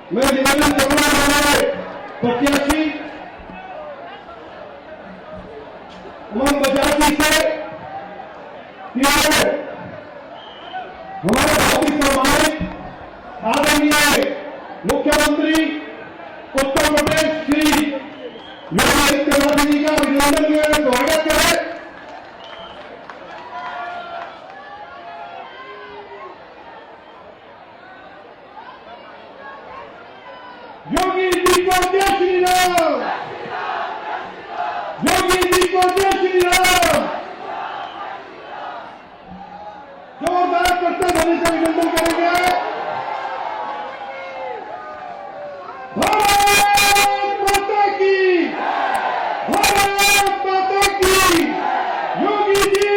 मैं निवेदन करूंगा हमारे प्रत्याशी उमंग बजाज जी से कि हमारे बहुत ही सम्मानित आदरणीय मुख्यमंत्री उत्तर प्रदेश श्री योगी आदित्यनाथ जी का अभिनंदन में स्वागत करें। योगी जी को जय श्री राम, योगी जी को जय श्री राम। जोरदार करते ध्वनि से अभिनंदन करेंगे। भारत माता की, भारत माता की। योगी जी,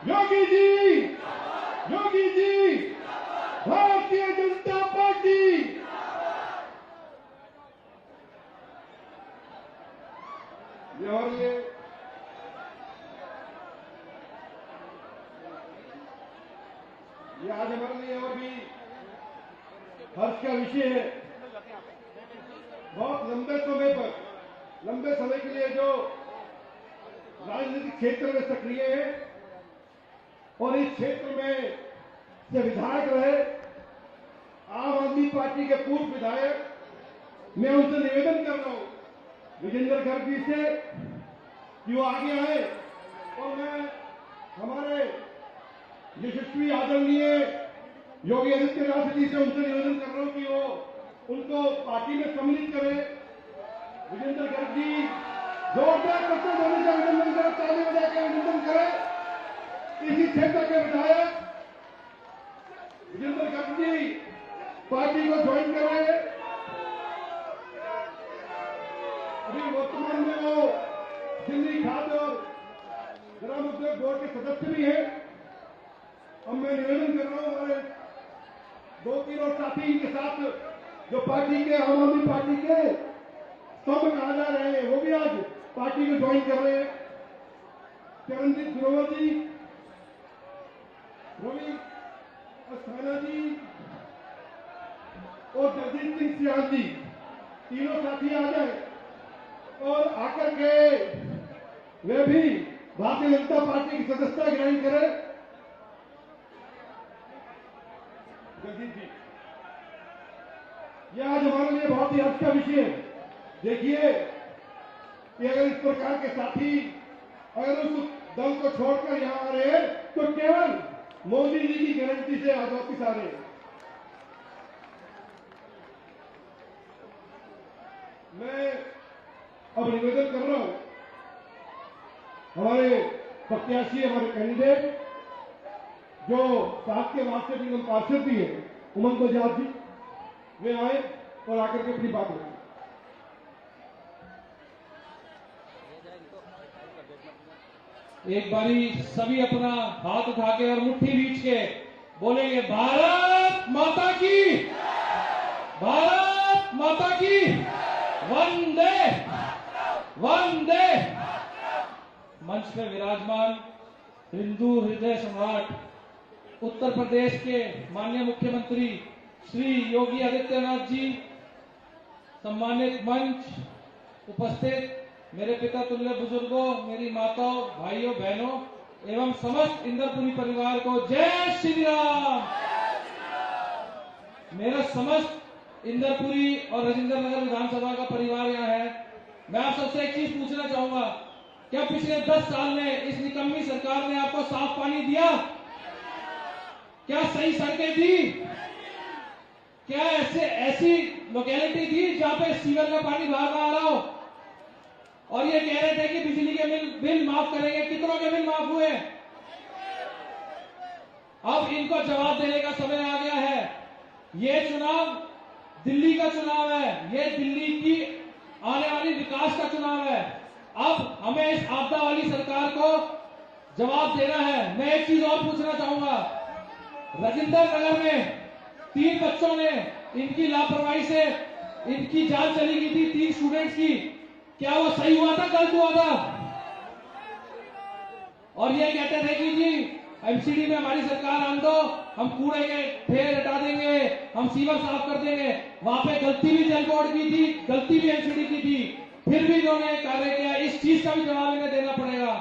योगी जी, योगी जी, भारतीय जनता पार्टी। और ये आज हमारे लिए और भी हर्ष का विषय है। बहुत लंबे समय के लिए जो राजनीतिक क्षेत्र में सक्रिय है और इस क्षेत्र में से विधायक रहे आम आदमी पार्टी के पूर्व विधायक, मैं उनसे निवेदन कर रहा हूं विजेंद्र गर्ग जी से कि वो आगे आए और मैं हमारे यशस्वी आदरणीय योगी आदित्यनाथ जी से उनसे निवेदन कर रहा हूं कि वो उनको पार्टी में सम्मिलित करें। विजेंद्र गर्ग जी जोरदार करते ध्वनि से अभिनंदन करें, ताली बजाकर अभिनंदन करें। इसी क्षेत्र के विधायक विजेंद्र गर्ग जी पार्टी को ज्वाइन कर रहे हैं। अभी वर्तमान में वो दिल्ली खाद्य और ग्राम उद्योग बोर्ड के सदस्य भी हैं। अब मैं निवेदन कर रहा हूं हमारे 2-3 और साथी के साथ जो पार्टी के आम आदमी पार्टी के स्तंभ कहा जा रहे हैं वो भी आज पार्टी को ज्वाइन कर रहे हैं। चरणजीत ग्रोवर जी, रवि अस्थाना जी और जगजीत सिंह सियाल जी, तीनों साथी आ जाए और आकर के वे भी भारतीय जनता पार्टी की सदस्यता ग्रहण करें। जगदीश जी, यह आज हमारे लिए बहुत ही हर्ष का विषय है। देखिए कि अगर इस प्रकार के साथी अगर उस दल को छोड़कर यहां आ रहे हैं तो केवल मोदी जी की गारंटी से आज वापिस आ रहे हैं। मैं अब निवेदन कर रहा हूं हमारे प्रत्याशी, हमारे कैंडिडेट जो साथ के वास्ते भी हम पार्षद भी हैं, उमंग बजाज जी, वे आए और आकर के अपनी बात रखें। एक बारी सभी अपना हाथ उठा के और मुट्ठी बीच के बोलेंगे भारत माता की, भारत माता की, वंदे वंदे। मंच पर विराजमान हिंदू हृदय सम्राट उत्तर प्रदेश के माननीय मुख्यमंत्री श्री योगी आदित्यनाथ जी, सम्मानित मंच उपस्थित मेरे पिता तुल्य बुजुर्गों, मेरी माताओं, भाइयों, बहनों एवं समस्त इंद्रपुरी परिवार को जय श्री राम। मेरा समस्त इंद्रपुरी और राजेंद्र नगर विधानसभा का परिवार यहाँ है। मैं आप सबसे एक चीज पूछना चाहूंगा, क्या पिछले 10 साल में इस निकम्मी सरकार ने आपको साफ पानी दिया? क्या सही सड़कें दी? क्या ऐसी लोकेलिटी थी जहां पे सीवर का पानी बाहर ना आ रहा हो? और ये कह रहे थे कि बिजली के बिल माफ करेंगे। कितनों के बिल माफ हुए? अब इनको जवाब देने का समय आ गया है। ये चुनाव दिल्ली का चुनाव है, ये दिल्ली की आने वाली विकास का चुनाव है। अब हमें इस आपदा वाली सरकार को जवाब देना है। मैं एक चीज और पूछना चाहूंगा, राजेंद्र नगर में 3 बच्चों ने इनकी लापरवाही से इनकी जान चली गई थी, 3 स्टूडेंट्स की। क्या वो सही हुआ था, गलत हुआ था? और ये कहते थे कि जी एमसीडी में हमारी सरकार आन दो, हम कूड़े के ढेर हटा देंगे, हम सीवर साफ कर देंगे। वहां पे गलती भी जल बोर्ड की थी, गलती भी एमसीडी की थी, फिर भी इन्होंने कार्य किया। इस चीज का भी जवाब इन्हें देना पड़ेगा।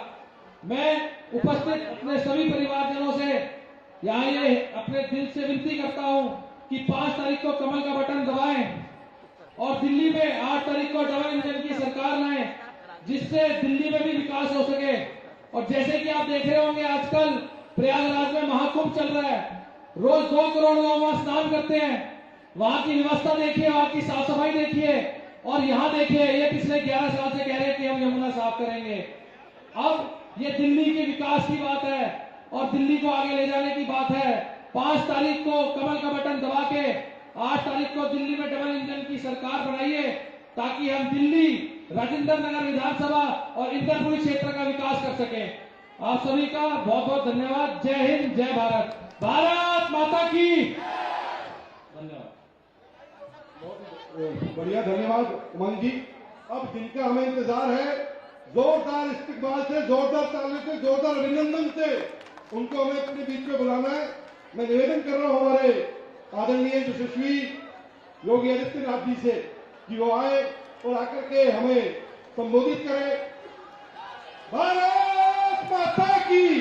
मैं उपस्थित अपने सभी परिवारजनों से यहाँ ये अपने दिल से विनती करता हूं कि 5 तारीख को कमल का बटन दबाएं और दिल्ली में 8 तारीख को डबल इंजन की सरकार लाएं, जिससे दिल्ली में भी विकास हो सके। और जैसे कि आप देख रहे होंगे आजकल प्रयागराज में महाकुंभ चल रहा है, रोज 2 करोड़ लोग वहां स्नान करते हैं। वहां की व्यवस्था देखिए, वहां की साफ सफाई देखिए, और यहाँ देखिए ये पिछले 11 साल से कह रहे हैं कि हम यमुना साफ करेंगे। अब ये दिल्ली के विकास की बात है और दिल्ली को आगे ले जाने की बात है। 5 तारीख को कमल का बटन दबा के 8 तारीख को दिल्ली में डबल इंजन की सरकार बनाइए, ताकि हम दिल्ली, राजेंद्र नगर विधानसभा और इंदरपुरी क्षेत्र का विकास कर सकें। आप सभी का बहुत बहुत धन्यवाद। जय हिंद, जय भारत, भारत माता की धन्यवाद। बढ़िया, धन्यवाद उमंग जी। अब जिनका हमें इंतजार है, जोरदार इस्तिकबाल से, जोरदार ताली से, जोरदार अभिनंदन से उनको हमें अपने बीच में बुलाना है। मैं निवेदन कर रहा हूं हमारे आदरणीय यशस्वी योगी आदित्यनाथ जी से कि वो आए और आकर के हमें संबोधित करें। भारत माता की,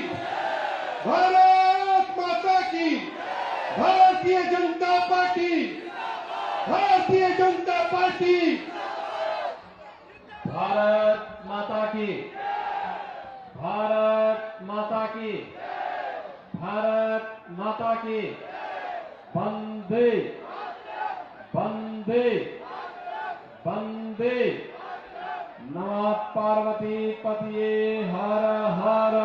भारत माता की, भारतीय जनता पार्टी, भारतीय जनता पार्टी, भारत माता की, भारत माता की, भारत माता की। वंदे वंदे वंदे। नमः पार्वती पतिये हर हर।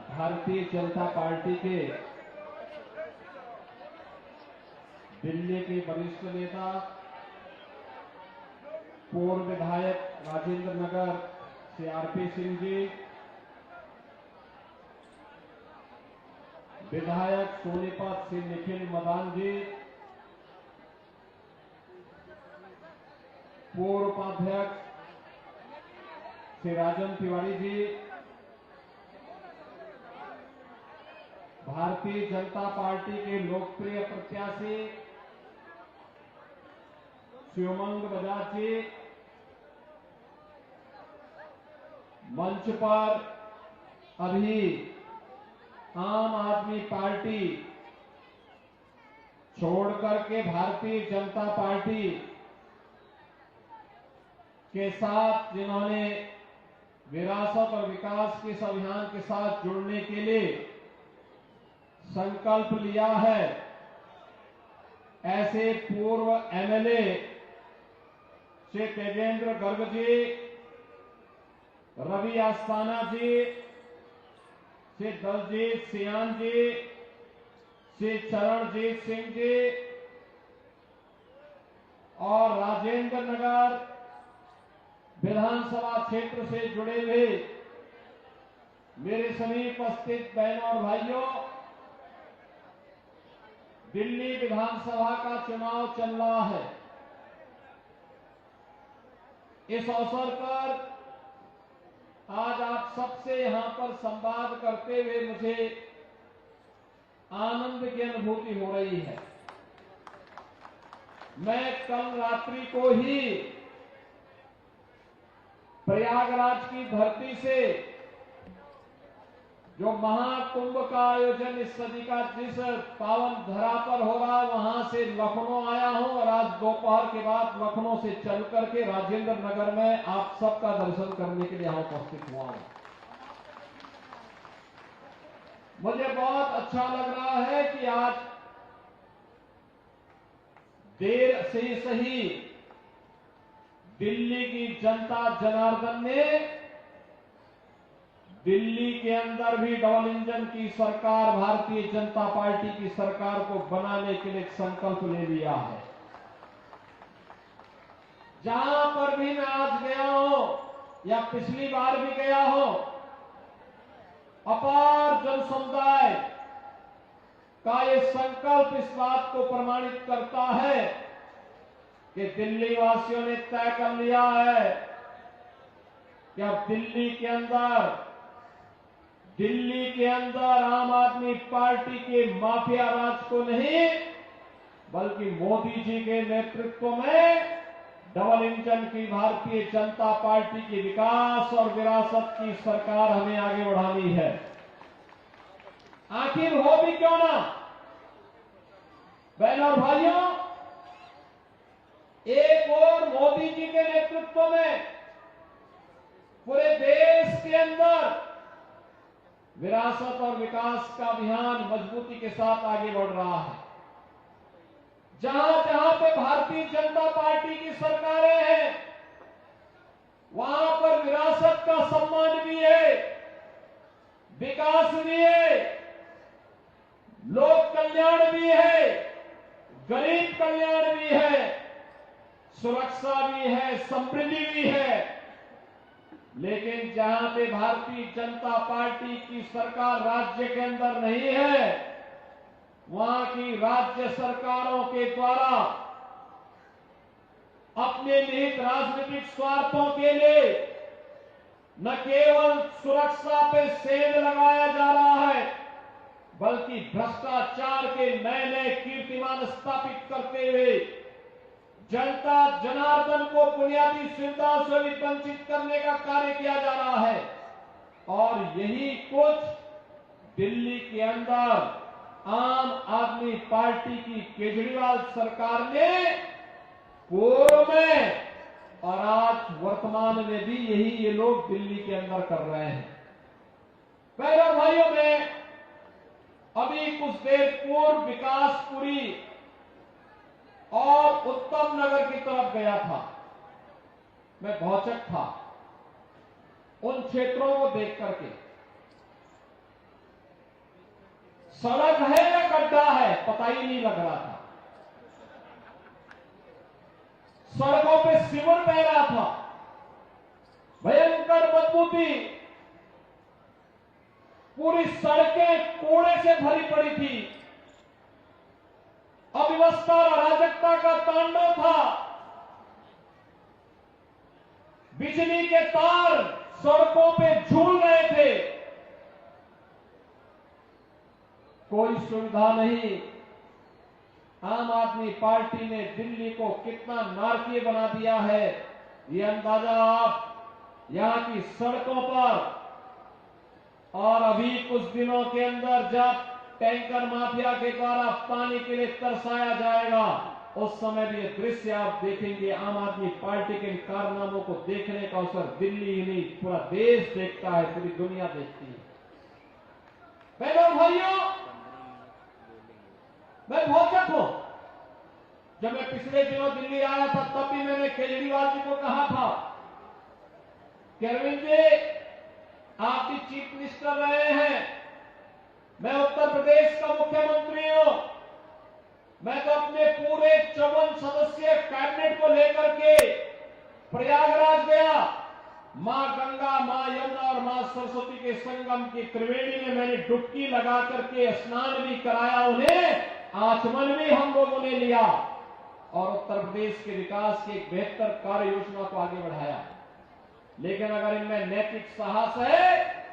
भारतीय जनता पार्टी के दिल्ली के वरिष्ठ नेता, पूर्व विधायक राजेंद्र नगर से आरपी सिंह जी, विधायक सोनीपत से निखिल मदान जी, पूर्व उपाध्यक्ष श्री राजन तिवारी जी, भारतीय जनता पार्टी के लोकप्रिय प्रत्याशी श्री उमंग बजाज जी, मंच पर अभी आम आदमी पार्टी छोड़ करके भारतीय जनता पार्टी के साथ जिन्होंने विरासत और विकास के इस अभियान के साथ जुड़ने के लिए संकल्प लिया है, ऐसे पूर्व एमएलए श्री तेजेंद्र गर्ग जी, रवि आस्थाना जी, श्री दलजीत सियान जी, श्री चरणजीत सिंह जी और राजेंद्र नगर विधानसभा क्षेत्र से जुड़े हुए मेरे सभी उपस्थित बहनों और भाइयों, दिल्ली विधानसभा का चुनाव चल रहा है। इस अवसर पर आज आप सबसे यहां पर संवाद करते हुए मुझे आनंद की अनुभूति हो रही है। मैं कल रात्रि को ही प्रयागराज की धरती से जो महाकुंभ का आयोजन इस सदी का जिस पावन धरा पर हो रहा, वहां से लखनऊ आया हूं और आज दोपहर के बाद लखनऊ से चल करके राजेंद्र नगर में आप सबका दर्शन करने के लिए यहां उपस्थित हुआ हूं। मुझे बहुत अच्छा लग रहा है कि आज देर से ही सही दिल्ली की जनता जनार्दन ने दिल्ली के अंदर भी डबल इंजन की सरकार, भारतीय जनता पार्टी की सरकार को बनाने के लिए संकल्प ले लिया है। जहां पर भी मैं आज गया हूं या पिछली बार भी गया हूं, अपार जन समुदाय का ये संकल्प इस बात को प्रमाणित करता है कि दिल्ली वासियों ने तय कर लिया है कि अब दिल्ली के अंदर आम आदमी पार्टी के माफिया राज को नहीं, बल्कि मोदी जी के नेतृत्व में डबल इंजन की भारतीय जनता पार्टी की विकास और विरासत की सरकार हमें आगे बढ़ानी है। आखिर हो भी क्यों ना, बहनों और भाइयों, एक और मोदी जी के नेतृत्व में पूरे देश के अंदर विरासत और विकास का अभियान मजबूती के साथ आगे बढ़ रहा है। जहां जहां पे भारतीय जनता पार्टी की सरकारें हैं, वहां पर विरासत का सम्मान भी है, विकास भी है, लोक कल्याण भी है, गरीब कल्याण भी है, सुरक्षा भी है, समृद्धि भी है। लेकिन जहां पे भारतीय जनता पार्टी की सरकार राज्य के अंदर नहीं है, वहां की राज्य सरकारों के द्वारा अपने निहित राजनीतिक स्वार्थों के लिए न केवल सुरक्षा पे सेंध लगाया जा रहा है, बल्कि भ्रष्टाचार के नए नए कीर्तिमान स्थापित करते हुए जनता जनार्दन को बुनियादी सुविधाओं से भी वंचित करने का कार्य किया जा रहा है। और यही कुछ दिल्ली के अंदर आम आदमी पार्टी की केजरीवाल सरकार ने पूर्व में और आज वर्तमान में भी यही ये लोग दिल्ली के अंदर कर रहे हैं। पहले भाइयों, में अभी कुछ देर पूर्व विकासपुरी और उत्तम नगर की तरफ गया था। मैं भौचक था उन क्षेत्रों को देख करके। सड़क है या गड्ढा है पता ही नहीं लग रहा था। सड़कों पे सीवर बह रहा था, भयंकर बदबू थी, पूरी सड़कें कूड़े से भरी पड़ी थी, अव्यवस्था और अराजकता का तांडव था। बिजली के तार सड़कों पे झूल रहे थे, कोई सुविधा नहीं। आम आदमी पार्टी ने दिल्ली को कितना नारकीय बना दिया है, ये अंदाजा आप यहां की सड़कों पर, और अभी कुछ दिनों के अंदर जब टैंकर माफिया के द्वारा पानी के लिए तरसाया जाएगा, उस समय भी ये दृश्य आप देखेंगे। आम आदमी पार्टी के इन कारनामों को देखने का अवसर दिल्ली ही नहीं पूरा देश देखता है, पूरी दुनिया देखती है। बहनों भाइयों, मैं भौचक हूं। जब मैं पिछले दिनों दिल्ली आया था तब भी मैंने केजरीवाल जी को कहा था कि अरविंद जी, आप भी चीफ मिनिस्टर रहे हैं, मैं उत्तर प्रदेश का मुख्यमंत्री हूं, मैं तो अपने पूरे 54 सदस्यीय कैबिनेट को लेकर के प्रयागराज गया। मां गंगा, मां यमुना और मां सरस्वती के संगम की त्रिवेणी में मैंने डुबकी लगा करके स्नान भी कराया, उन्हें आचमन भी हम लोगों ने लिया और उत्तर प्रदेश के विकास की एक बेहतर कार्य योजना को आगे बढ़ाया। लेकिन अगर इनमें नैतिक साहस है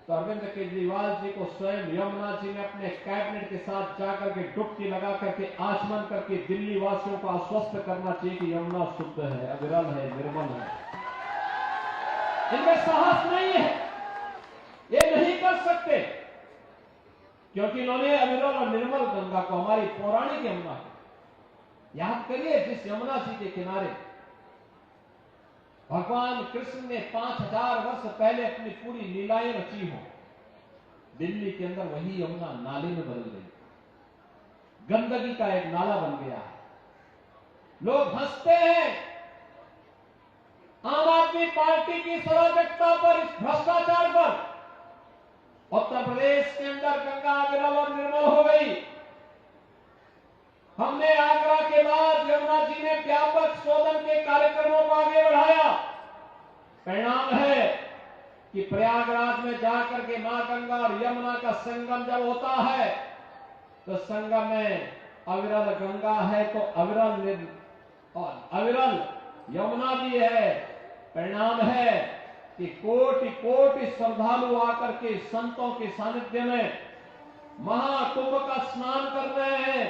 तो अरविंद केजरीवाल जी को स्वयं यमुना जी ने अपने कैबिनेट के साथ जाकर के डुबकी लगा करके आचमन करके दिल्ली वासियों को आश्वस्त करना चाहिए कि यमुना शुद्ध है, अविरल है, निर्मल है। इनमें साहस नहीं है, ये नहीं कर सकते, क्योंकि इन्होंने अविरल और निर्मल गंगा को, हमारी पौराणिक यमुना को याद करिए, जिस यमुना जी के किनारे भगवान कृष्ण ने 5000 वर्ष पहले अपनी पूरी लीलाएं रची हो, दिल्ली के अंदर वही यमुना नाले में बदल गई, गंदगी का एक नाला बन गया है। लोग हंसते हैं आम आदमी पार्टी की अराजकता पर, इस भ्रष्टाचार पर। उत्तर प्रदेश के अंदर गंगा अविरल और निर्मल हो गई। हमने आगरा के बाद यमुना जी ने व्यापक शोधन के कार्यक्रमों को आगे बढ़ाया। परिणाम है कि प्रयागराज में जाकर के मां गंगा और यमुना का संगम जब होता है तो संगम में अविरल गंगा है तो अविरल यमुना भी है। परिणाम है कि कोटि कोटि श्रद्धालु आकर के संतों के सानिध्य में महाकुंभ का स्नान कर रहे हैं।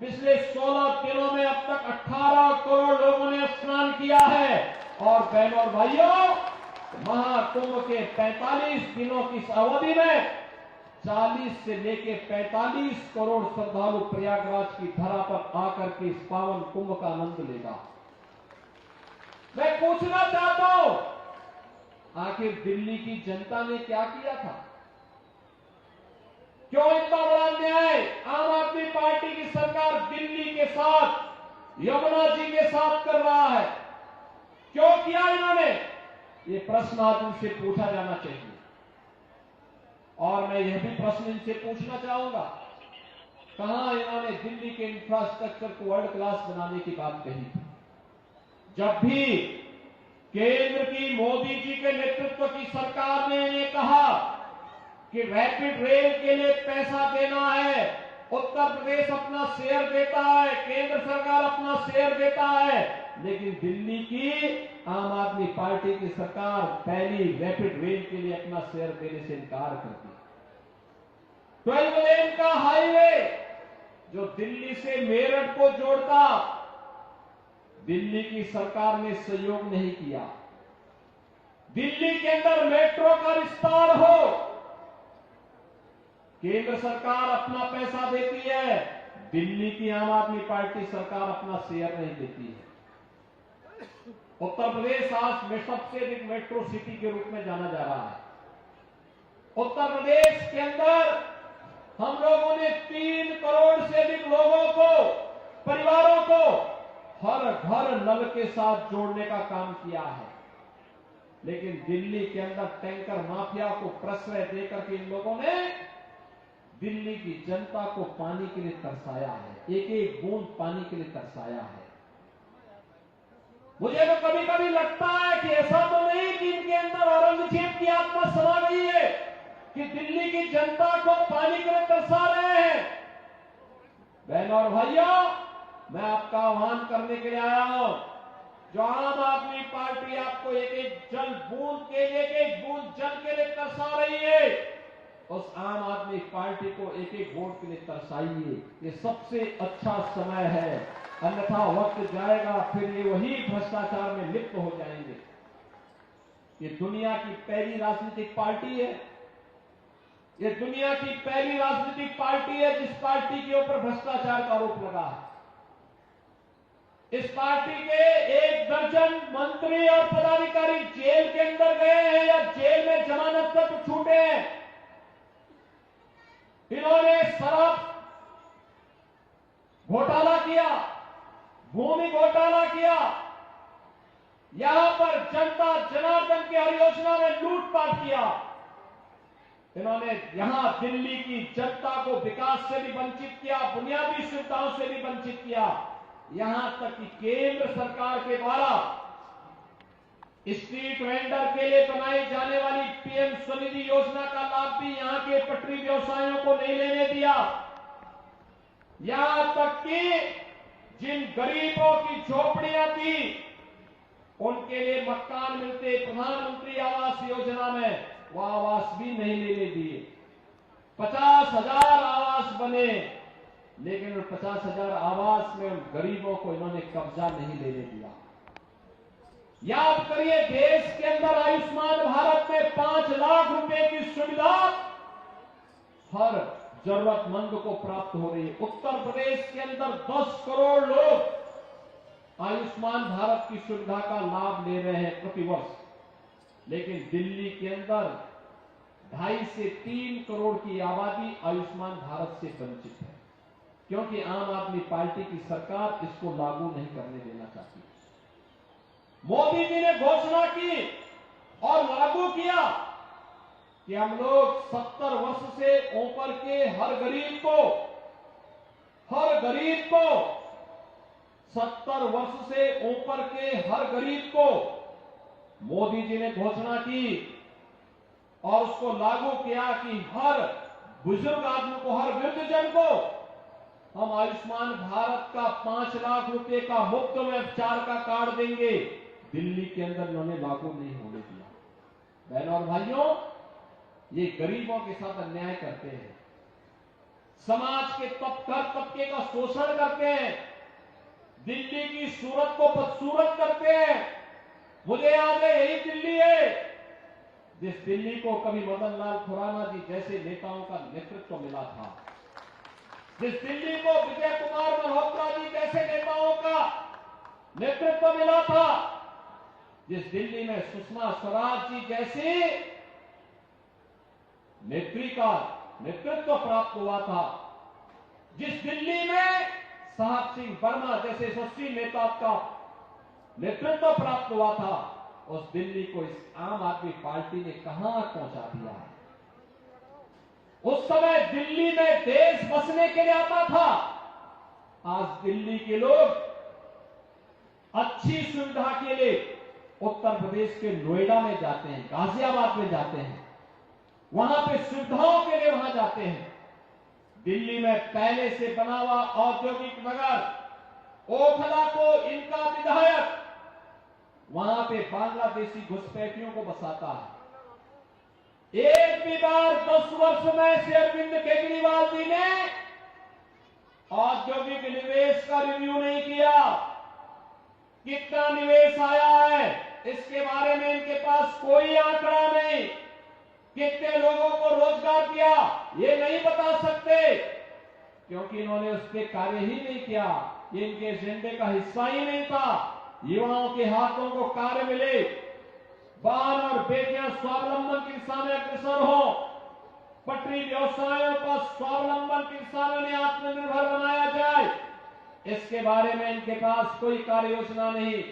पिछले 16 दिनों में अब तक 18 करोड़ लोगों ने स्नान किया है। और बहनों और भाइयों, महाकुंभ के 45 दिनों की इस अवधि में 40 से लेके 45 करोड़ श्रद्धालु प्रयागराज की धरा पर आकर के इस पावन कुंभ का आनंद लेगा। मैं पूछना चाहता हूं, आखिर दिल्ली की जनता ने क्या किया था? क्यों इतना बड़ा अन्याय आम आदमी पार्टी की सरकार दिल्ली के साथ, यमुना जी के साथ कर रहा है? क्यों किया इन्होंने? ये प्रश्न आज इनसे पूछा जाना चाहिए। और मैं यह भी प्रश्न इनसे पूछना चाहूंगा, कहां इन्होंने दिल्ली के इंफ्रास्ट्रक्चर को वर्ल्ड क्लास बनाने की बात कही थी? जब भी केंद्र की मोदी जी के नेतृत्व की सरकार ने इन्हें कहा कि रैपिड रेल के लिए पैसा देना है, उत्तर प्रदेश अपना शेयर देता है, केंद्र सरकार अपना शेयर देता है, लेकिन दिल्ली की आम आदमी पार्टी की सरकार पहली रैपिड रेल के लिए अपना शेयर देने से इनकार करती। 12 लेन का हाईवे जो दिल्ली से मेरठ को जोड़ता, दिल्ली की सरकार ने सहयोग नहीं किया। दिल्ली के अंदर मेट्रो का विस्तार हो, केंद्र सरकार अपना पैसा देती है, दिल्ली की आम आदमी पार्टी सरकार अपना शेयर नहीं देती है। उत्तर प्रदेश आज में सबसे अधिक मेट्रो सिटी के रूप में जाना जा रहा है। उत्तर प्रदेश के अंदर हम लोगों ने 3 करोड़ से अधिक लोगों को, परिवारों को हर घर नल के साथ जोड़ने का काम किया है। लेकिन दिल्ली के अंदर टैंकर माफिया को प्रश्रय देकर के इन लोगों ने दिल्ली की जनता को पानी के लिए तरसाया है, एक एक बूंद पानी के लिए तरसाया है। मुझे तो कभी कभी लगता है कि ऐसा तो नहीं कि इनके अंदर औरंगजेब की आत्मा समा गई है कि दिल्ली की जनता को पानी के लिए तरसा रहे हैं। बहनों और भाइयों, मैं आपका आह्वान करने के लिए आया हूं, जो आम आदमी पार्टी आपको एक एक जल बूंद के लिए, एक एक बूंद जल के लिए तरसा रही है, उस आम आदमी पार्टी को एक एक वोट के लिए तरसाइए। ये सबसे अच्छा समय है, अन्यथा वक्त जाएगा फिर ये वही भ्रष्टाचार में लिप्त हो जाएंगे। ये दुनिया की पहली राजनीतिक पार्टी है, ये दुनिया की पहली राजनीतिक पार्टी है जिस पार्टी के ऊपर भ्रष्टाचार का आरोप लगा है। इस पार्टी के 1 दर्जन मंत्री और पदाधिकारी जेल के अंदर गए हैं या जेल में जमानत पर छूटे हैं। इन्होंने शराब घोटाला किया, भूमि घोटाला किया, यहां पर जनता जनार्दन की हर योजना में लूटपाट किया। इन्होंने यहां दिल्ली की जनता को विकास से भी वंचित किया, बुनियादी सुविधाओं से भी वंचित किया। यहां तक कि केंद्र सरकार के द्वारा स्ट्रीट वेंडर के लिए बनाई जाने वाली पीएम स्वनिधि योजना का लाभ भी यहां के पटरी व्यवसायियों को नहीं लेने दिया। यहां तक कि जिन गरीबों की झोपड़ियां थी उनके लिए मकान मिलते प्रधानमंत्री आवास योजना में, वो आवास भी नहीं लेने दिए। 50,000 आवास बने, लेकिन उन 50,000 आवास में उन गरीबों को इन्होंने कब्जा नहीं लेने दिया। याद करिए, देश के अंदर आयुष्मान भारत में 5 लाख रुपए की सुविधा हर जरूरतमंद को प्राप्त हो रही है। उत्तर प्रदेश के अंदर 10 करोड़ लोग आयुष्मान भारत की सुविधा का लाभ ले रहे हैं प्रतिवर्ष, लेकिन दिल्ली के अंदर 2.5 से 3 करोड़ की आबादी आयुष्मान भारत से वंचित है, क्योंकि आम आदमी पार्टी की सरकार इसको लागू नहीं करने देना चाहती। मोदी जी ने घोषणा की और लागू किया कि हम लोग 70 वर्ष से ऊपर के हर गरीब को 70 वर्ष से ऊपर के हर गरीब को मोदी जी ने घोषणा की और उसको लागू किया कि हर बुजुर्ग आदमी को, हर वृद्धजन को हम आयुष्मान भारत का 5 लाख रुपए का मुफ्त में उपचार का कार्ड देंगे। दिल्ली के अंदर उन्होंने लागू नहीं होने दिया। बहनों और भाइयों, ये गरीबों के साथ अन्याय करते हैं, समाज के तबके का शोषण करते हैं, दिल्ली की सूरत को बदसूरत करते हैं। मुझे याद है, यही दिल्ली है जिस दिल्ली को कभी मदन लाल खुराना जी जैसे नेताओं का नेतृत्व मिला था, जिस दिल्ली को विजय कुमार मल्होत्रा जी जैसे नेताओं का नेतृत्व मिला था, जिस दिल्ली में सुषमा स्वराज जी जैसी नेत्री का नेतृत्व प्राप्त हुआ था, जिस दिल्ली में साहब सिंह वर्मा जैसे यशस्वी नेता का नेतृत्व प्राप्त हुआ था, उस दिल्ली को इस आम आदमी पार्टी ने कहां पहुंचा दिया है। उस समय दिल्ली में देश बसने के लिए आता था, आज दिल्ली के लोग अच्छी सुविधा के लिए उत्तर प्रदेश के नोएडा में जाते हैं, गाजियाबाद में जाते हैं, वहां पे सुविधाओं के लिए वहां जाते हैं। दिल्ली में पहले से बना हुआ औद्योगिक नगर ओखला को इनका विधायक वहां पे बांग्लादेशी घुसपैठियों को बसाता है। एक भी बार 10 वर्ष में से अरविंद केजरीवाल जी ने औद्योगिक निवेश का रिव्यू नहीं किया। कितना निवेश आया है इसके बारे में इनके पास कोई आंकड़ा नहीं। कितने लोगों को रोजगार दिया ये नहीं बता सकते, क्योंकि इन्होंने उस पर कार्य ही नहीं किया। ये इनके एजेंडे का हिस्सा ही नहीं था। युवाओं के हाथों को कार्य मिले, बहन और बेटियां स्वावलंबन की दिशा में अग्रसर हो, पटरी व्यवसायों का स्वावलंबन की दिशा में आत्मनिर्भर बनाया जाए, इसके बारे में इनके पास कोई कार्य योजना नहीं।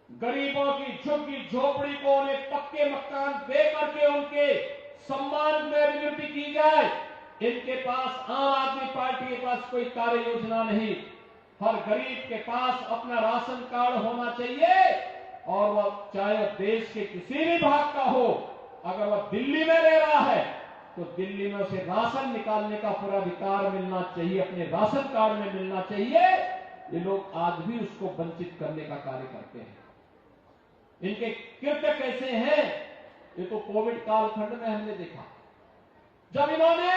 गरीबों की झुग्गी झोपड़ी को उन्हें पक्के मकान दे करके उनके सम्मान में अभिवृद्धि की जाए, इनके पास, आम आदमी पार्टी के पास कोई कार्य योजना नहीं। हर गरीब के पास अपना राशन कार्ड होना चाहिए, और वह चाहे देश के किसी भी भाग का हो, अगर वह दिल्ली में रह रहा है तो दिल्ली में उसे राशन निकालने का पूरा अधिकार मिलना चाहिए, अपने राशन कार्ड में मिलना चाहिए। ये लोग आज भी उसको वंचित करने का कार्य करते हैं। इनके कृत्य कैसे हैं ये तो कोविड कालखंड में हमने देखा, जब इन्होंने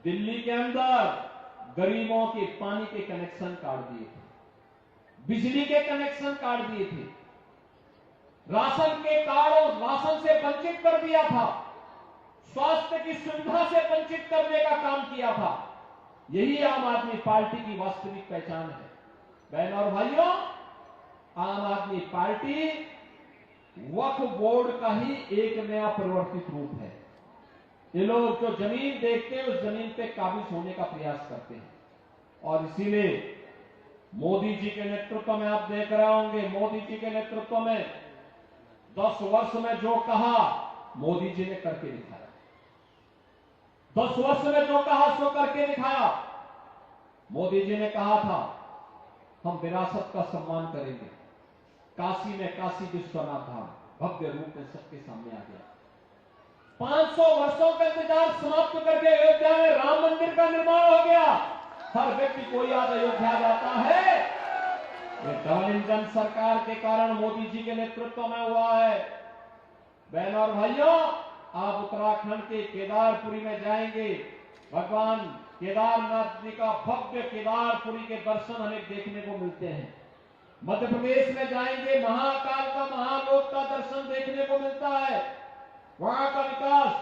दिल्ली के अंदर गरीबों के पानी के कनेक्शन काट दिए थे, बिजली के कनेक्शन काट दिए थे, राशन के कार्डों राशन से वंचित कर दिया था, स्वास्थ्य की सुविधा से वंचित करने का काम किया था। यही आम आदमी पार्टी की वास्तविक पहचान है। बहनों और भाइयों, आम आदमी पार्टी वक्फ बोर्ड का ही एक नया परिवर्तित रूप है। ये लोग जो जमीन देखते हैं उस जमीन पे काबिज होने का प्रयास करते हैं, और इसीलिए मोदी जी के नेतृत्व में आप देख रहे होंगे, मोदी जी के नेतृत्व में 10 वर्ष में जो कहा मोदी जी ने करके दिखाया। 10 वर्ष में जो कहा सो करके दिखाया। मोदी जी ने कहा था हम विरासत का सम्मान करेंगे। काशी में काशी विश्वनाथ धाम भव्य रूप में सबके सामने आ गया। 500 वर्षों का इंतजार समाप्त करके अयोध्या में राम मंदिर का निर्माण हो गया। हर व्यक्ति को याद अयोध्या जाता है, ये डबल इंजन सरकार के कारण मोदी जी के नेतृत्व में हुआ है। बहनों और भाइयों, आप उत्तराखंड के केदारपुरी में जाएंगे, भगवान केदारनाथ जी का भव्य केदारपुरी के दर्शन हमें देखने को मिलते हैं। मध्य प्रदेश में जाएंगे, महाकाल का महालोक का दर्शन देखने को मिलता है। वहां का विकास,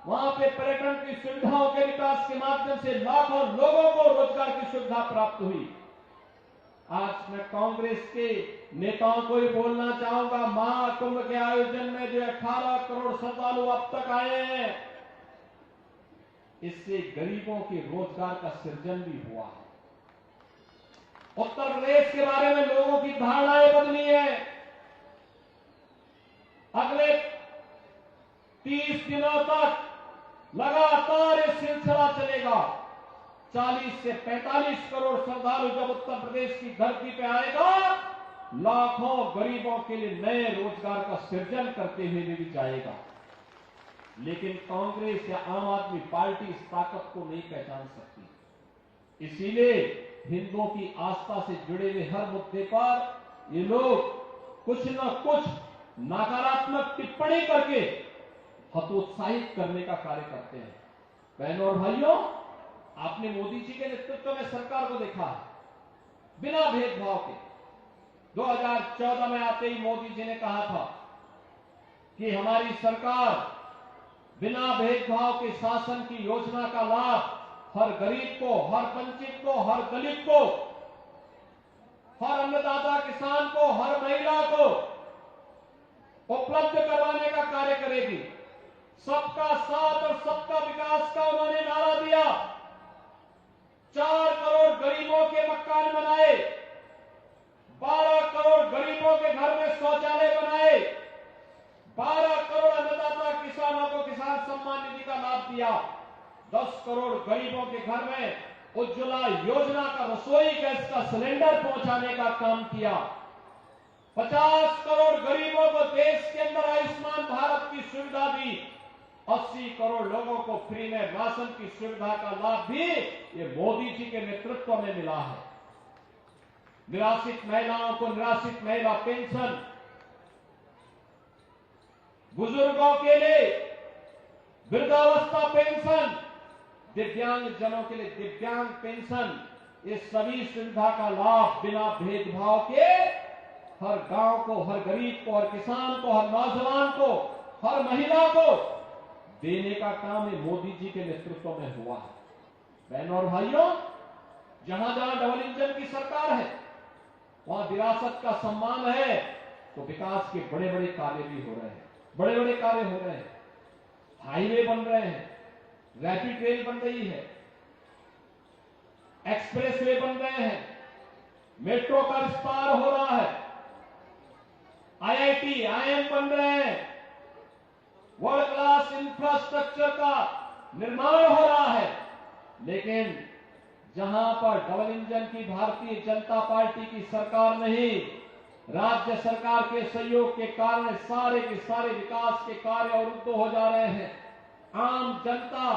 वहां पे पर्यटन की सुविधाओं के विकास के माध्यम से लाखों लोगों को रोजगार की सुविधा प्राप्त हुई। आज मैं कांग्रेस के नेताओं को ही बोलना चाहूंगा, महाकुंभ के आयोजन में जो 18 करोड़ श्रद्धालु अब तक आए हैं, इससे गरीबों के रोजगार का सृजन भी हुआ है। उत्तर प्रदेश के बारे में लोगों की धारणाएं बदली है। अगले 30 दिनों तक लगातार ये सिलसिला चलेगा। 40 से 45 करोड़ श्रद्धालु जब उत्तर प्रदेश की धरती पे आएगा, लाखों गरीबों के लिए नए रोजगार का सृजन करते हुए भी जाएगा। लेकिन कांग्रेस या आम आदमी पार्टी इस ताकत को नहीं पहचान सकती। इसीलिए हिंदुओं की आस्था से जुड़े हुए हर मुद्दे पर ये लोग कुछ न कुछ नकारात्मक टिप्पणी करके हतोत्साहित करने का कार्य करते हैं। बहनों और भाइयों, आपने मोदी जी के नेतृत्व में सरकार को देखा है, बिना भेदभाव के 2014 में आते ही मोदी जी ने कहा था कि हमारी सरकार बिना भेदभाव के शासन की योजना का लाभ हर गरीब को, हर वंचित को, हर दलित को, हर अन्नदाता किसान को, हर महिला को उपलब्ध करवाने का कार्य करेगी। सबका साथ और सबका विकास का उन्होंने नारा दिया। 4 करोड़ गरीबों के मकान बनाए, 12 करोड़ गरीबों के घर में शौचालय बनाए, 12 करोड़ अन्नदाता किसानों को किसान सम्मान निधि का लाभ दिया, 10 करोड़ गरीबों के घर में उज्ज्वला योजना का रसोई गैस का सिलेंडर पहुंचाने का काम किया, 50 करोड़ गरीबों को देश के अंदर आयुष्मान भारत की सुविधा दी, 80 करोड़ लोगों को फ्री में राशन की सुविधा का लाभ भी ये मोदी जी के नेतृत्व में मिला है। निराश्रित महिलाओं को निराश्रित महिला पेंशन, बुजुर्गों के लिए वृद्धावस्था पेंशन, दिव्यांग जनों के लिए दिव्यांग पेंशन, ये सभी सुविधा का लाभ बिना भेदभाव के हर गांव को, हर गरीब को, हर किसान को, हर नौजवान को, हर महिला को देने का काम ये मोदी जी के नेतृत्व में हुआ है। बहनों और भाइयों, जहां जहां डबल इंजन की सरकार है वहां विरासत का सम्मान है, तो विकास के बड़े बड़े कार्य भी हो रहे हैं, बड़े बड़े कार्य हो रहे हैं। हाईवे बन रहे हैं, रैपिड रेल बन रही है, एक्सप्रेस वे बन रहे हैं, मेट्रो का विस्तार हो रहा है, IIT, IIM बन रहे हैं, वर्ल्ड क्लास इंफ्रास्ट्रक्चर का निर्माण हो रहा है। लेकिन जहां पर डबल इंजन की भारतीय जनता पार्टी की सरकार नहीं, राज्य सरकार के सहयोग के कारण सारे के सारे विकास के कार्य अवरुद्ध हो जा रहे हैं। आम जनता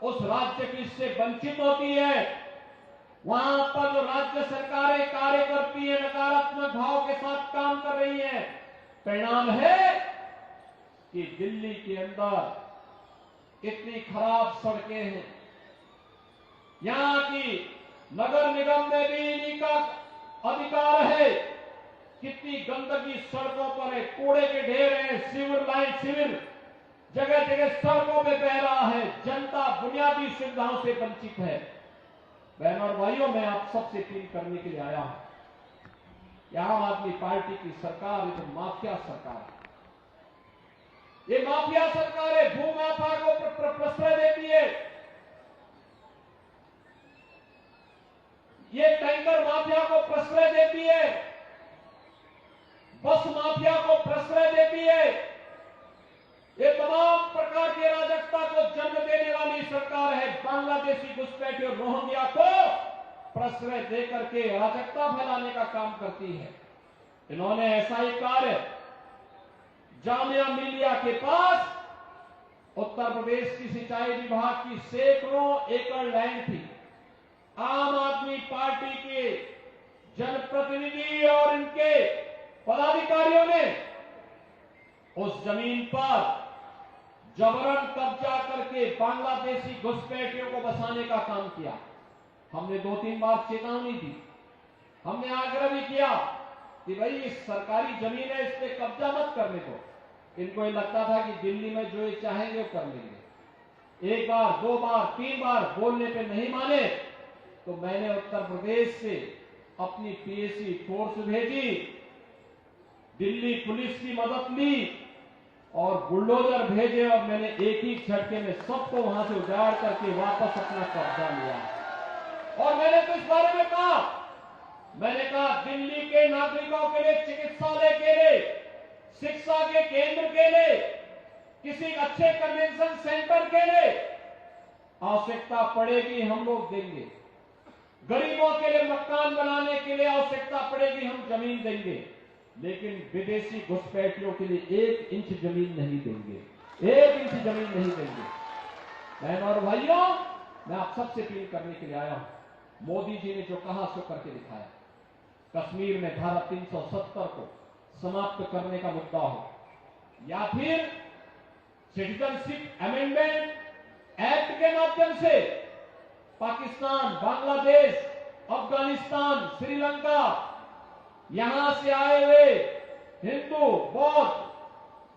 उस राज्य की इससे वंचित होती है। वहां पर जो राज्य सरकारें कार्य करती है, नकारात्मक भाव के साथ काम कर रही है। परिणाम है कि दिल्ली के अंदर इतनी खराब सड़कें हैं, यहां की नगर निगम में भी इन्हीं का अधिकार है। कितनी गंदगी सड़कों पर है, कूड़े के ढेर हैं, सीवर जगह जगह सड़कों में बह रहा है। जनता बुनियादी सुविधाओं से वंचित है। बहनों और भाइयों, मैं आप सबसे अपील करने के लिए आया हूं। आम आदमी पार्टी की सरकार ये तो माफिया सरकार है, ये माफिया सरकार है। भू माफिया को प्रश्रय देती है, ये टैंकर माफिया को प्रश्रय देती है, बस माफिया को प्रश्रय देती है। ये तमाम प्रकार की अराजकता को जन्म देने वाली सरकार है। बांग्लादेशी घुसपैठियों और रोहिंग्या को प्रश्रय देकर के अराजकता फैलाने का काम करती है। इन्होंने ऐसा ही कार्य जामिया मिलिया के पास उत्तर प्रदेश की सिंचाई विभाग की सैकड़ों एकड़ लैंड थी। आम आदमी पार्टी के जनप्रतिनिधि और इनके पदाधिकारियों ने उस जमीन पर जबरन कब्जा करके बांग्लादेशी घुसपैठियों को बसाने का काम किया। हमने 2-3 बार चेतावनी दी, हमने आग्रह भी किया कि भाई इस सरकारी जमीन है, इस पे कब्जा मत करने दो। इनको ये लगता था कि दिल्ली में जो ये चाहेंगे वो कर लेंगे। 1 बार 2 बार 3 बार बोलने पे नहीं माने तो मैंने उत्तर प्रदेश से अपनी पीएसी फोर्स भेजी, दिल्ली पुलिस की मदद ली और बुलडोजर भेजे और मैंने एक ही झटके में सबको वहां से उजाड़ करके वापस अपना कब्जा लिया। और मैंने तो इस बारे में कहा, मैंने कहा दिल्ली के नागरिकों के लिए, चिकित्सालय के लिए, शिक्षा के केंद्र के लिए, किसी अच्छे कन्वेंशन सेंटर के लिए आवश्यकता पड़ेगी हम लोग देंगे। गरीबों के लिए मकान बनाने के लिए आवश्यकता पड़ेगी हम जमीन देंगे, लेकिन विदेशी घुसपैठियों के लिए 1 इंच जमीन नहीं देंगे। 1 इंच जमीन नहीं देंगे। बहनों और भाइयों, मैं आप सबसे अपील करने के लिए आया हूं। मोदी जी ने जो कहा सो करके दिखाया। कश्मीर में धारा 370 को समाप्त करने का मुद्दा हो, या फिर सिटीजनशिप अमेंडमेंट एक्ट के माध्यम से पाकिस्तान, बांग्लादेश, अफगानिस्तान, श्रीलंका, यहां से आए हुए हिंदू, बौद्ध,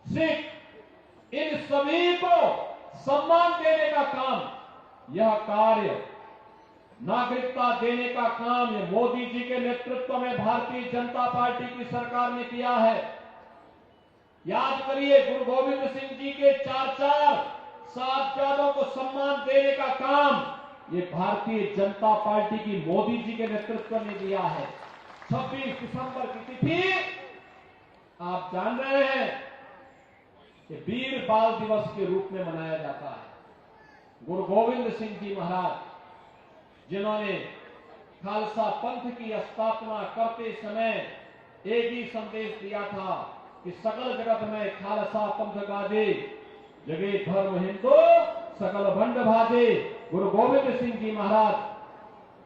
सिख, इन सभी को सम्मान देने का काम, यह कार्य नागरिकता देने का काम ये मोदी जी के नेतृत्व में भारतीय जनता पार्टी की सरकार ने किया है। याद करिए, गुरु गोविंद सिंह जी के 4 साहिबजादों को सम्मान देने का काम ये भारतीय जनता पार्टी की मोदी जी के नेतृत्व ने दिया है। 26 दिसंबर की तिथि आप जान रहे हैं कि वीर बाल दिवस के रूप में मनाया जाता है। गुरु गोविंद सिंह जी महाराज, जिन्होंने खालसा पंथ की स्थापना करते समय एक ही संदेश दिया था कि सकल जगत में खालसा पंथ गाजे, जगे धर्म हिंदू सकल भंड भाजे। गुरु गोविंद सिंह जी महाराज,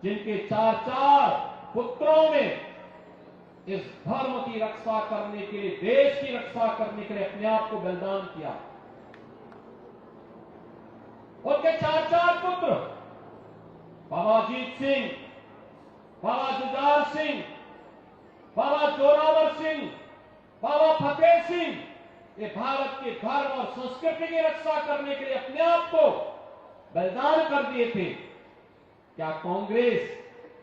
जिनके 4 पुत्रों में इस धर्म की रक्षा करने के लिए, देश की रक्षा करने के लिए अपने आप को बलिदान किया। उनके 4 पुत्र, बाबा अजीत सिंह, बाबा जुझार सिंह, बाबा जोरावर सिंह, बाबा फतेह सिंह, ये भारत के धर्म और संस्कृति की रक्षा करने के लिए अपने आप को बलिदान कर दिए थे। क्या कांग्रेस,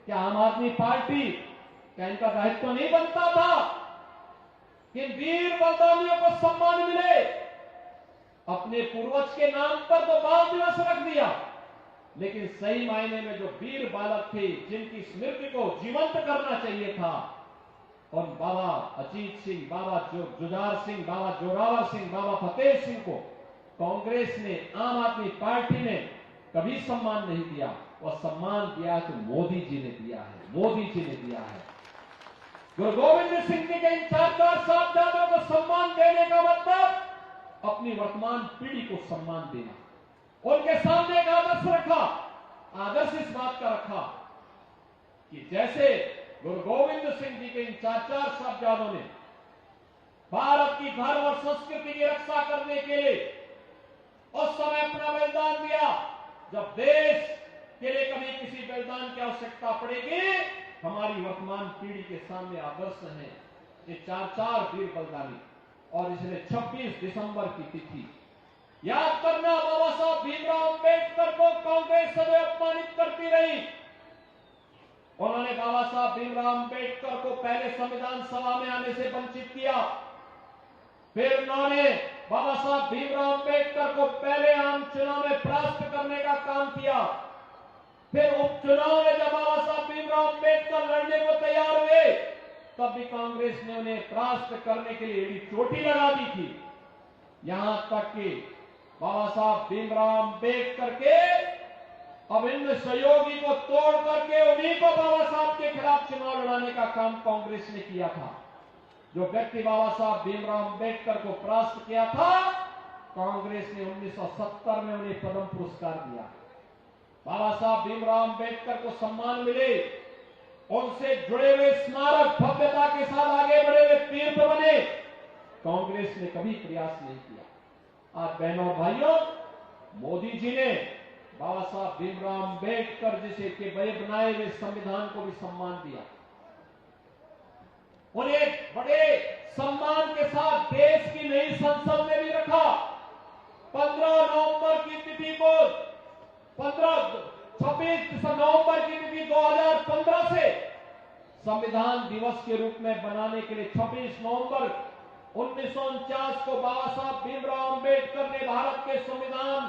क्या आम आदमी पार्टी, क्या इनका दायित्व नहीं बनता था कि इन वीर बलिदानियों को सम्मान मिले? अपने पूर्वज के नाम पर तो बाल दिवस रख दिया, लेकिन सही मायने में जो वीर बालक थे, जिनकी स्मृति को जीवंत करना चाहिए था, और बाबा अजीत सिंह, बाबा जुझार सिंह, बाबा जोरावर सिंह, बाबा फतेह सिंह को कांग्रेस ने, आम आदमी पार्टी ने कभी सम्मान नहीं दिया। और सम्मान दिया तो मोदी जी ने दिया है, मोदी जी ने दिया है। गुरु गोविंद सिंह जी के इन 4 साहिबजादों को सम्मान देने का मतलब अपनी वर्तमान पीढ़ी को सम्मान देना। उनके सामने एक आदर्श रखा। आदर्श इस बात का रखा कि जैसे गुरु गोविंद सिंह जी के इन 4 साहिबजादों ने भारत की धर्म और संस्कृति की रक्षा करने के लिए उस समय अपना बलिदान दिया, जब देश के लिए कभी किसी बलिदान की आवश्यकता पड़ेगी, हमारी वर्तमान पीढ़ी के सामने आदर्श हैं ये 4 वीर बलिदानी। और इसलिए 26 दिसंबर की तिथि याद करना, बाबा साहब भीमराव अंबेडकर को कांग्रेस सदैव अपमानित करती रही। उन्होंने बाबा साहब भीमराव अंबेडकर को पहले संविधान सभा में आने से वंचित किया, फिर उन्होंने बाबा साहब भीमराव अंबेडकर को पहले आम चुनाव में परास्त करने का काम किया, फिर उपचुनाव में जब बाबा साहब भीमराव अंबेडकर लड़ने को तैयार हुए, तब भी कांग्रेस ने उन्हें परास्त करने के लिए एड़ी चोटी लगा दी थी। यहां तक कि बाबा साहब भीमराव अंबेडकर के अभिन्न सहयोगी को तोड़ करके उन्हीं को बाबा साहब के खिलाफ चुनाव लड़ाने का काम कांग्रेस ने किया था। जो व्यक्ति बाबा साहब भीमराव अंबेडकर को परास्त किया था, कांग्रेस ने 1970 में उन्हें पद्म पुरस्कार दिया। बाबा साहब भीमराव अंबेडकर को सम्मान मिले, उनसे जुड़े हुए स्मारक भव्यता के साथ आगे बढ़े हुए तीर्थ बने, कांग्रेस ने कभी प्रयास नहीं किया। आज बहनों और भाइयों, मोदी जी ने बाबा साहब भीमराव अंबेडकर जैसे के बड़े बनाए हुए संविधान को भी सम्मान दिया। उन्हें बड़े सम्मान के साथ देश की नई संसद में भी रखा। 15 नवंबर की तिथि को 26 नवंबर की तिथि 2015 से संविधान दिवस के रूप में बनाने के लिए 26 नवंबर 1949 को बाबा साहब भीमराव अंबेडकर ने भारत के संविधान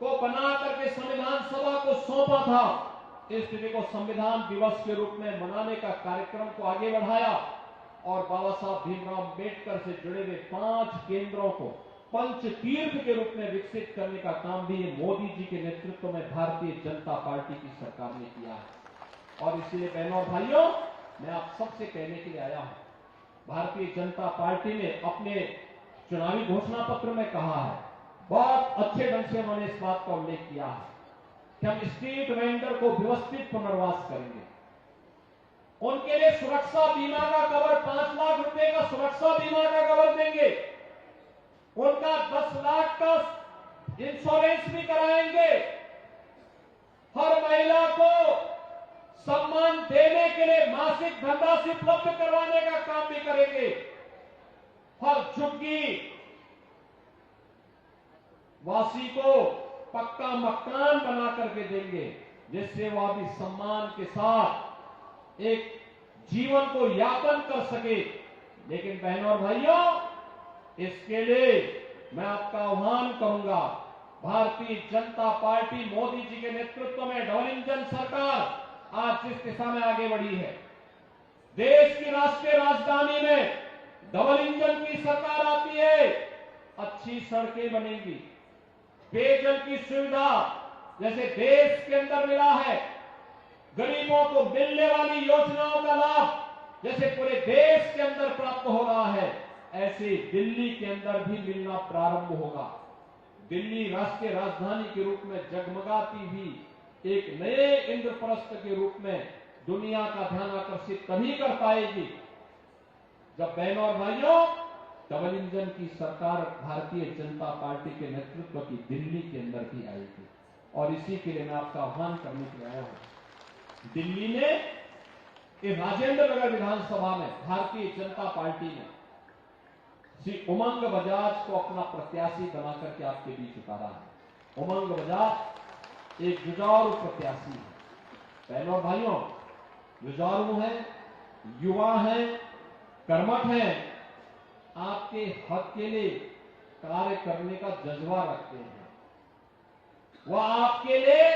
को बना करके संविधान सभा को सौंपा था। इस तिथि को संविधान दिवस के रूप में मनाने का कार्यक्रम को आगे बढ़ाया और बाबा साहब भीमराव अंबेडकर से जुड़े हुए 5 केंद्रों को पंच तीर्थ के रूप में विकसित करने का काम भी मोदी जी के नेतृत्व में भारतीय जनता पार्टी की सरकार ने किया है। और इसलिए बहनों और भाइयों, मैं आप सबसे कहने के लिए आया हूं, भारतीय जनता पार्टी ने अपने चुनावी घोषणा पत्र में कहा है बहुत अच्छे ढंग से उन्होंने इस बात का उल्लेख किया है कि हम स्ट्रीट वेंडर को व्यवस्थित पुनर्वास करेंगे। उनके लिए सुरक्षा बीमा का कवर 5 लाख रुपए का सुरक्षा बीमा का कवर देंगे। उनका 10 लाख का इंश्योरेंस भी कराएंगे। हर महिला को सम्मान देने के लिए मासिक धनराशि उपलब्ध करवाने का काम भी करेंगे। हर झुग्गी वासी को पक्का मकान बना करके देंगे, जिससे वह भी सम्मान के साथ एक जीवन को यापन कर सके। लेकिन बहनों और भाइयों, इसके लिए मैं आपका आह्वान करूंगा, भारतीय जनता पार्टी मोदी जी के नेतृत्व में डबल इंजन सरकार आज जिस दिशा में आगे बढ़ी है, देश की राष्ट्रीय राजधानी में डबल इंजन की सरकार आती है, अच्छी सड़कें बनेंगी, पेयजल की सुविधा जैसे देश के अंदर मिला है, गरीबों को मिलने वाली योजनाओं का लाभ जैसे पूरे देश के अंदर प्राप्त हो रहा है, ऐसे दिल्ली के अंदर भी मिलना प्रारंभ होगा। दिल्ली राष्ट्रीय राजधानी के रूप में जगमगाती हुई एक नए इंद्रप्रस्थ के रूप में दुनिया का ध्यान आकर्षित तभी कर पाएगी जब बहनों और भाइयों डबल इंजन की सरकार भारतीय जनता पार्टी के नेतृत्व की दिल्ली के अंदर भी आएगी। और इसी के लिए मैं आपका आह्वान करने के लिए आया हूं। दिल्ली में इस राजेंद्र नगर विधानसभा में भारतीय जनता पार्टी ने श्री उमंग बजाज को अपना प्रत्याशी बनाकर के आपके बीच उतारा है। उमंग बजाज एक जुझारू प्रत्याशी है। बहनों और भाइयों, जुझारू है, युवा है, कर्मठ है, आपके हक के लिए कार्य करने का जज्बा रखते हैं। वह आपके लिए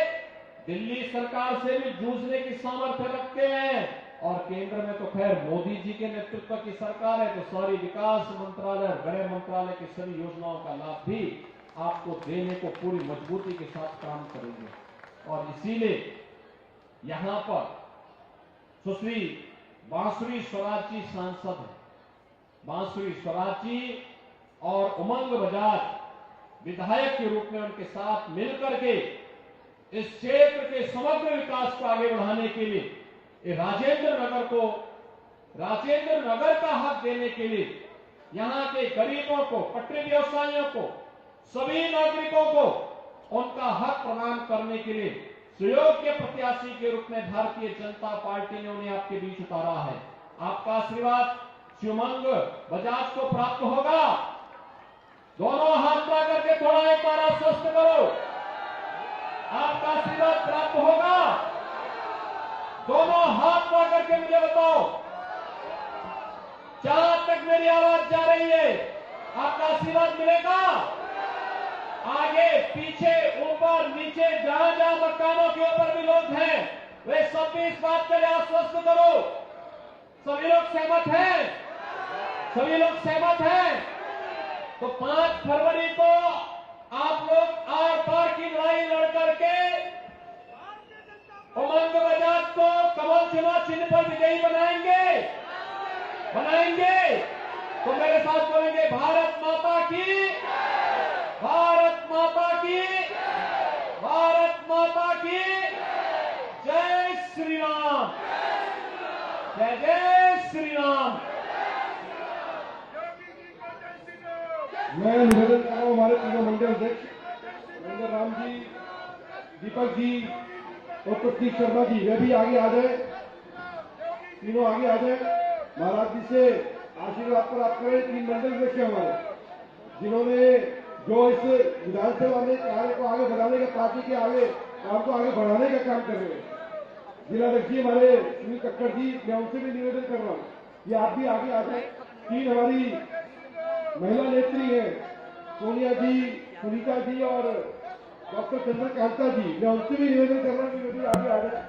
दिल्ली सरकार से भी जूझने की सामर्थ्य रखते हैं। और केंद्र में तो खैर मोदी जी के नेतृत्व की सरकार है, तो सारी विकास मंत्रालय और गृह मंत्रालय की सभी योजनाओं का लाभ भी आपको देने को पूरी मजबूती के साथ काम करेंगे। और इसीलिए यहां पर सुश्री बांसुरी स्वराज जी सांसद है। बांसुरी स्वराज जी और उमंग बजाज विधायक के रूप में उनके साथ मिलकर के इस क्षेत्र के समग्र विकास को आगे बढ़ाने के लिए राजेंद्र नगर का हक देने के लिए यहां के गरीबों को, पटरी व्यवसायियों को, सभी नागरिकों को उनका हक प्रदान करने के लिए सुयोग्य प्रत्याशी के रूप में भारतीय जनता पार्टी ने उन्हें आपके बीच उतारा है। आपका आशीर्वाद उमंग बजाज को प्राप्त होगा। दोनों हाथ पकड़ करके थोड़ा एक बार आश्वस्त करो, आपका आशीर्वाद प्राप्त होगा। दोनों हाथ पकड़ करके मुझे बताओ, जहां तक मेरी आवाज जा रही है आपका आशीर्वाद मिलेगा। आगे पीछे ऊपर नीचे जहां जहां मकानों के ऊपर भी लोग हैं, वे सब भी इस बात के लिए आश्वस्त करो। सभी लोग सहमत हैं? सभी लोग सहमत हैं? तो 5 फरवरी को आप लोग आर पार की लड़ाई लड़ करके उमंग बजाज को कमल चुनाव चिन्ह पर विजयी बनाएंगे। तो मेरे साथ बोलेंगे, भारत माता की, भारत माता की, भारत माता की जय श्री राम, जय जय श्री राम। मैं निवेदन कर रहा हूं हमारे तीनों मंडल अध्यक्ष नरेंद्र राम जी, दीपक जी और प्रतीक शर्मा जी, वे भी आगे आ जाए, तीनों आगे आ जाए। महाराज जी से आशीर्वाद प्राप्त करें। 3 मंडल अध्यक्ष हमारे, जिन्होंने जो इस विधानसभा में कार्य को आगे बढ़ाने का, पार्टी के आगे काम को आगे बढ़ाने का काम कर रहे हैं। जिलाध्यक्ष जी हमारे सुनील कक्कड़ जी, मैं उनसे भी निवेदन कर रहा हूँ कि आप भी आगे आ जाए। 3 हमारी महिला नेत्री है, सोनिया जी, सुनीता जी और डॉक्टर चंद्रकांता जी, मैं उनसे भी निवेदन कर रहा हूँ कि वे भी आगे आ जाए।